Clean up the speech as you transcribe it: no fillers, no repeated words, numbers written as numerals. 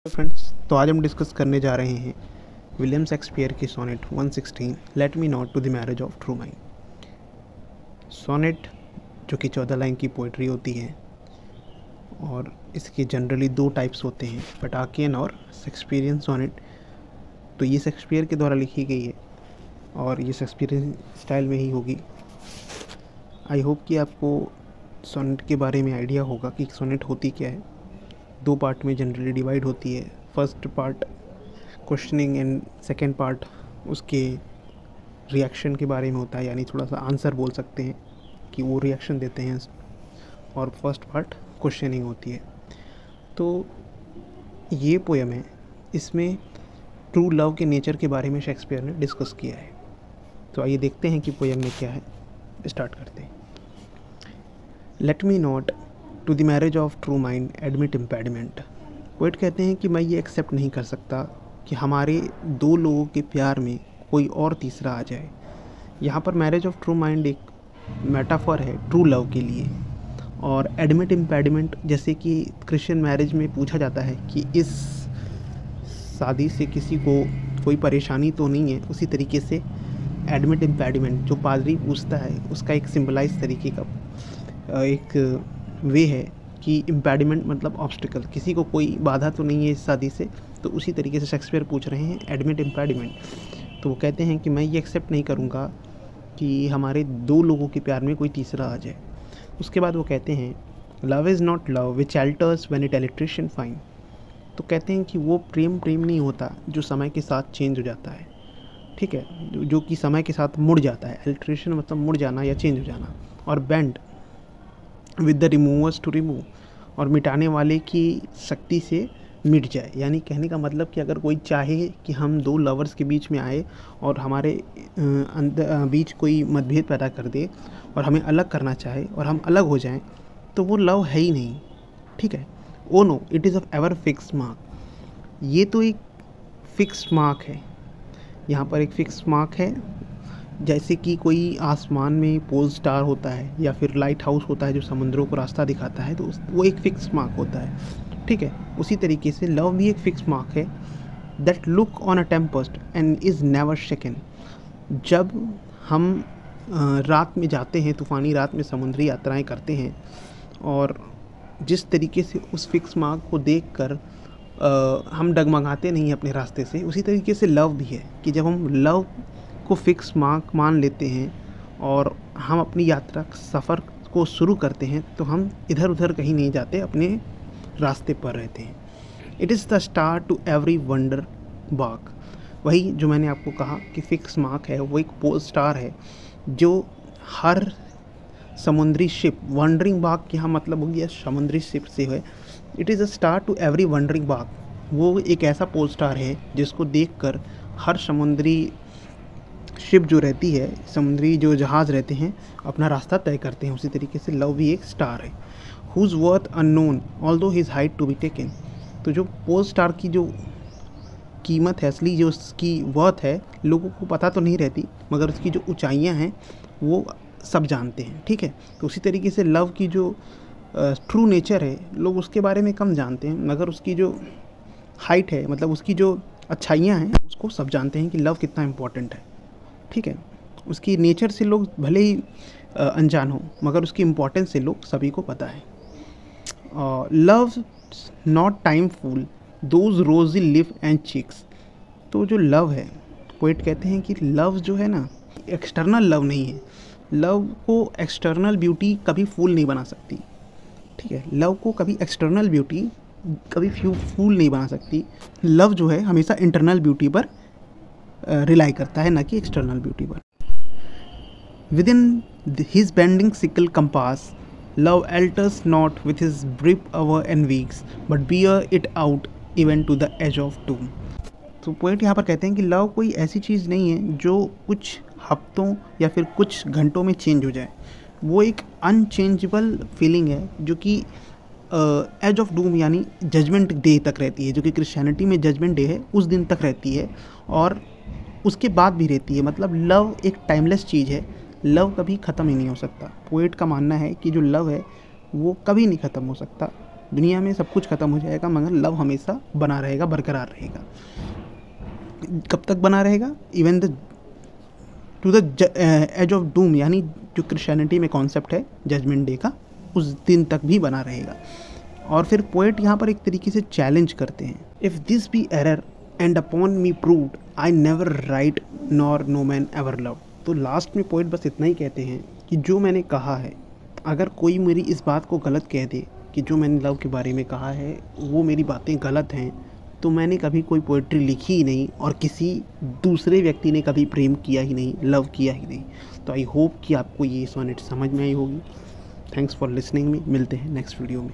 Friends, तो आज हम डिस्कस करने जा रहे हैं विलियम शेक्सपियर की sonnet 116 let me not to the marriage of true mind. Sonnet जो कि 14 लाइन की पोइट्री होती है और इसके जनरली दो टाइप्स होते हैं, पटाकियन और शेक्सपियरियन सोनेट। तो ये शेक्सपियर के द्वारा लिखी गई है और ये शेक्सपियरियन स्टाइल में ही होगी। आई होप कि आपको सोनेट के बारे में आइडिया होगा कि सोनेट होती क्या है। दो पार्ट में जनरली डिवाइड होती है। First part questioning and second part उसके रिएक्शन के बारे में होता है, यानी थोड़ा सा आंसर बोल सकते हैं कि वो रिएक्शन देते हैं, और फर्स्ट पार्ट क्वेश्चनिंग होती है। तो ये पोयम है, इसमें ट्रू लव के नेचर के बारे में शेक्सपियर ने डिस्कस किया है। तो आइए देखते हैं कि पोयम में क्या है। स्टार्ट करते हैं। Let me not to the marriage of true mind admit impediment. Poet कहते हैं कि मैं ये एक्सेप्ट नहीं कर सकता कि हमारे दो लोगों के प्यार में कोई और तीसरा आ जाए। यहाँ पर मैरिज ऑफ ट्रू माइंड एक मेटाफर है ट्रू लव के लिए, और एडमिट इम्पेडिमेंट जैसे कि क्रिश्चियन मैरिज में पूछा जाता है कि इस शादी से किसी को कोई परेशानी तो नहीं है, उसी तरीके से एडमिट इम्पेडिमेंट जो पादरी पूछता है उसका एक सिंबलाइज तरीके का एक वे है कि इम्पेडिमेंट मतलब ऑब्स्टिकल, किसी को कोई बाधा तो नहीं है इस शादी से। तो उसी तरीके से शेक्सपियर पूछ रहे हैं एडमिट इम्पेडिमेंट। तो वो कहते हैं कि मैं ये एक्सेप्ट नहीं करूँगा कि हमारे दो लोगों के प्यार में कोई तीसरा आ जाए। उसके बाद वो कहते हैं love is not love which altars when it electrician fine. तो कहते हैं कि वो प्रेम नहीं होता जो समय के साथ चेंज हो जाता है, ठीक है, जो कि समय के साथ मुड़ जाता है। इलेक्ट्रिशियन मतलब मुड़ जाना या चेंज हो जाना, और bend with the removers to remove, और मिटाने वाले की शक्ति से मिट जाए। यानी कहने का मतलब कि अगर कोई चाहे कि हम दो लवर्स के बीच में आए और हमारे बीच कोई मतभेद पैदा कर दे और हमें अलग करना चाहे और हम अलग हो जाएं, तो वो लव है ही नहीं, ठीक है। Oh no, it is of ever fix mark. ये तो एक फिक्स मार्क है, यहाँ पर एक फिक्स मार्क है। जैसे कि कोई आसमान में पोल स्टार होता है या फिर लाइट हाउस होता है जो समुद्रों को रास्ता दिखाता है, तो वो एक फिक्स मार्क होता है, ठीक है। उसी तरीके से लव भी एक फिक्स मार्क है that look on a tempest and is never shaken. जब हम रात में जाते हैं, तूफ़ानी रात में समुद्री यात्राएं करते हैं, और जिस तरीके से उस फिक्स मार्क को देखकर हम डगमगाते नहीं अपने रास्ते से, उसी तरीके से लव भी है कि जब हम लव को फिक्स मार्क मान लेते हैं और हम अपनी यात्रा सफ़र को शुरू करते हैं, तो हम इधर उधर कहीं नहीं जाते, अपने रास्ते पर रहते हैं। It is the star to every wonder bark. वही जो मैंने आपको कहा कि फिक्स मार्क है, वो एक पोल स्टार है जो हर समुद्री शिप, वंडरिंग बाग के यहाँ मतलब हो गया समुद्री शिप से है। It is a star to every wandering bark. वो एक ऐसा पोल स्टार है जिसको देखकर हर समुद्री शिप जो रहती है, समुद्री जो जहाज़ रहते हैं, अपना रास्ता तय करते हैं। उसी तरीके से लव भी एक स्टार है। Whose worth unknown although his height to be taken. तो जो पोल स्टार की जो कीमत है, असली जो उसकी वर्थ है, लोगों को पता तो नहीं रहती, मगर उसकी जो ऊंचाइयां हैं वो सब जानते हैं, ठीक है। तो उसी तरीके से लव की जो ट्रू नेचर है, लोग उसके बारे में कम जानते हैं, मगर उसकी जो हाइट है, मतलब उसकी जो अच्छाइयाँ हैं, उसको सब जानते हैं कि लव कितना इम्पोर्टेंट है, ठीक है। उसकी नेचर से लोग भले ही अनजान हो, मगर उसकी इम्पोर्टेंस से लोग सभी को पता है। Love not time fool those rosy lip and cheeks. तो जो लव है, पोएट कहते हैं कि लव जो है ना, एक्सटर्नल लव नहीं है। लव को एक्सटर्नल ब्यूटी कभी फूल नहीं बना सकती, ठीक है। लव को कभी एक्सटर्नल ब्यूटी कभी फूल नहीं बना सकती। लव जो है हमेशा इंटरनल ब्यूटी पर रिलाई करता है, ना कि एक्सटर्नल ब्यूटी पर। Within his bending sickle compass love alters not with his brief hour and weeks but bear it out even to the edge of doom. तो पोएट यहाँ पर कहते हैं कि लव कोई ऐसी चीज़ नहीं है जो कुछ हफ्तों या फिर कुछ घंटों में चेंज हो जाए। वो एक अनचेंजेबल फीलिंग है जो कि एज ऑफ डूम यानी जजमेंट डे तक रहती है, जो कि क्रिश्चियनिटी में जजमेंट डे है, उस दिन तक रहती है और उसके बाद भी रहती है। मतलब लव एक टाइमलेस चीज़ है, लव कभी ख़त्म ही नहीं हो सकता। पोएट का मानना है कि जो लव है वो कभी नहीं ख़त्म हो सकता, दुनिया में सब कुछ ख़त्म हो जाएगा मगर लव हमेशा बना रहेगा, बरकरार रहेगा। कब तक बना रहेगा? Even the to the edge of doom, यानी जो क्रिश्चियनिटी में कॉन्सेप्ट है जजमेंट डे का, उस दिन तक भी बना रहेगा। और फिर पोएट यहाँ पर एक तरीके से चैलेंज करते हैं, if this be error and upon me proved I never write nor no man ever love. तो लास्ट में पोएट बस इतना ही कहते हैं कि जो मैंने कहा है, अगर कोई मेरी इस बात को गलत कह दे कि जो मैंने लव के बारे में कहा है वो मेरी बातें गलत हैं, तो मैंने कभी कोई पोइट्री लिखी ही नहीं और किसी दूसरे व्यक्ति ने कभी प्रेम किया ही नहीं, लव किया ही नहीं। तो आई होप कि आपको ये सोनेट समझ में आई होगी। Thanks for listening me. मिलते हैं नेक्स्ट वीडियो में।